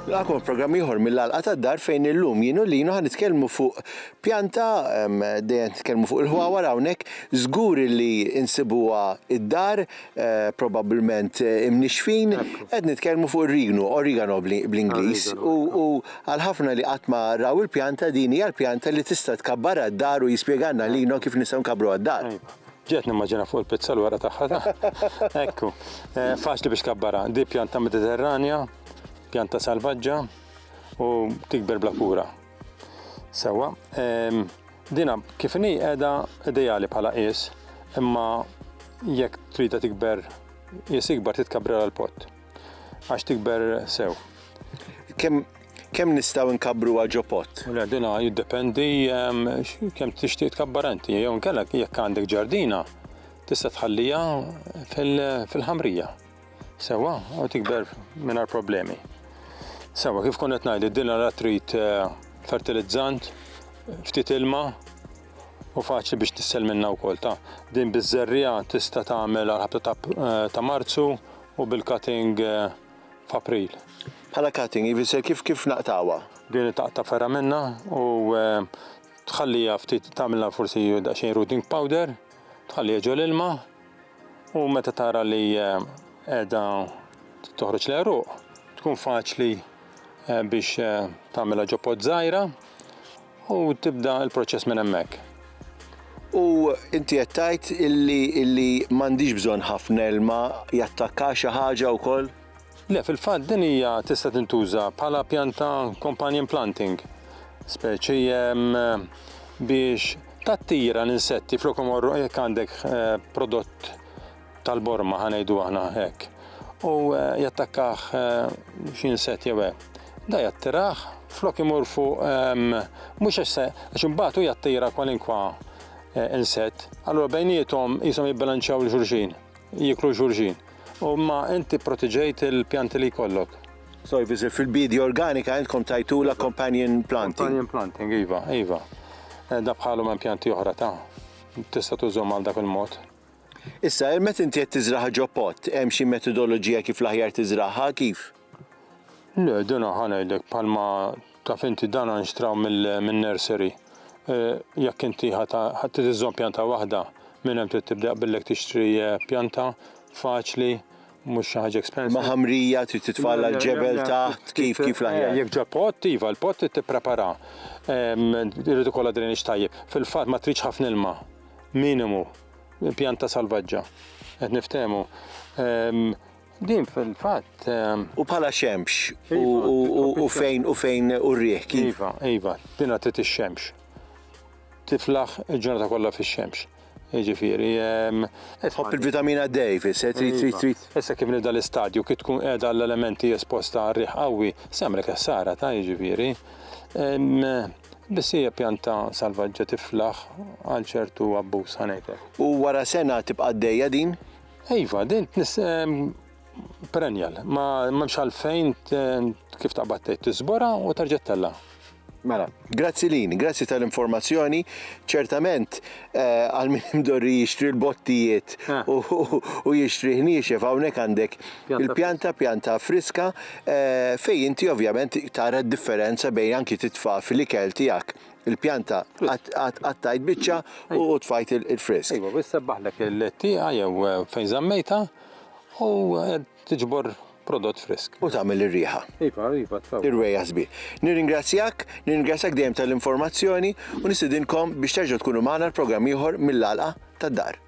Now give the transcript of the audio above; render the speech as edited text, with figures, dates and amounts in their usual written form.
Għakom program ieħor mill-għalqa tad-dar fejn illum jienu li ħan nitkellmu fuq pjanta, dejjem nitkellmu fuq il-ħwawar hawnhekk, żgur li insibuha id-dar, probabbilment imnixfin, qed nitkellmu fuq oregano bl-Ingliż u għal ħafna li qatt ma raw il-pjanta din hija l-pjanta li tista' tkabbara d-dar u jispjegana lilna kif nistgħu nkabru d-dar. Ġiet nimmaġina fuq il-pizza l-wara tagħha. Ekku, faċli biex kabbara. Di pjanta mediterranja, pjanta salvaġġa u tikber bla kura. Sewa, dina kif inhi qiegħda ideali bħala qies, imma jekk trida tikber qies ikbar titkabbra l-pott. Għax tikber sew. Kemm nistgħu nkabruha ġo pott? Dina jiddependi kemm tixtieq tkabbar inti, jew inkella jekk għandek ġardina tista' tħallija fil-ħamrija. Sewa, u tikber mingħajr problemi. Sewa, kif kont qed ngħid, id-dina ra trid fertilizzant, ftit ilma u faċli biex tissel minnha wkoll ta' din biż-żerrija tista' tagħmel ħabta ta' Marzu u bil-cutting f'April. Bħala cutting, jifisser kif naqtawha? Din taqta' ferra minnha u tħallija ftit tagħmilha forsi daqsxejn rooting powder, tħallija ġol ilma u meta tara li qiegħda toħroġ l-għeruq tkun faċli biex tagħmilha ġo pott żgħira u tibda l-proċess minn hemmhekk. U inti qed tgħid illi m'għandix bżonn ħafna ilma jattakka xi ħaġa wkoll? Le, fil-fatt din hija tista' tintuża bħala pjanta companion planting, speċi biex tattira l-insetti flok imorru jekk għandek prodott tal-borma ħanejdu aħna hekk. U jattakkaħ xi insett jew hekk. Da jattiraħ flok imur fuq mhux għax imbagħad hu jattira kwalinkwa insett. Allura bejniethom qishom jibbilanċjaw l-xulxin, jiklu xulxin. U ma inti proteġejt il-pjanti li jkollok. So jfisser fil-bidja organika intkom tajtula companion planting. Companion planting, iva. Da bħalu ma' pjanti oħra ta' tista' tużhom għal dak il-mod. Issa, meta inti qed tiżraħha ġo pott, hemm xi metodoloġija kif l-aħjar tiżraħha kif? Le, dina ħanajdlek bħalma taf inti dan nxtraw mill-nursery. Jekk inti ħadd tiżżomm pjanta waħda, minn hemm trid tibda billek tixtri pjanta faċli, mhux xi ħaġa expensive. Ma' ħamrija trid titfalla l-ġebel taħt kif l-aħjar. Jekk ġo pott, iva, l-pott trid tipprepara. Irid ikollha drainage tajjeb. Fil-fatt ma tridx ħafna ilma, minimu, pjanta salvaġġa. Qed niftehmu. Din fil-fatt. U bħala xemx u fejn u rrieħ kif? Iva, dinha trid ix-xemx. Tiflaħ il-ġurnata kollha fix-xemx. Jiġifieri. Ħobb il-vitamina D, trid. Issa kif nibda l-istadju kif tkun qiegħda l-elementi esposta għar-riħ qawwi, semrek ħsara ta' jiġifieri. Biss hija pjanta salvaġġa tiflaħ għal ċertu abbuż ħanejtek. U wara sena tibqa' għaddejja din? Iva, din perennial, ma m'hemmx għalfejn kif taqbad tgħid tiżbora u terġa' tella. Mela, grazzi lini, grazzi tal-informazzjoni. Ċertament għal min imdorri jixtri l-bottijiet u jixtri ħniexef hawnhekk għandek il-pjanta friska fejn inti ovvjament tara d-differenza bejn anki titfa' fil-ikel tiegħek. Il-pjanta għattajt biċċa u tfajt il-frisk. Iva, biex sebbaħlek il-tieqa jew fejn żammejta u tiġbor prodott frisk. U tagħmel ir-riħa. Iva, tfaw. Ir-wejja sbieħ. Nirringrazzjak dejjem tal-informazzjoni u nistidinkom biex terġgħu tkunu magħna l-programm ieħor mill-għalqa tad-dar.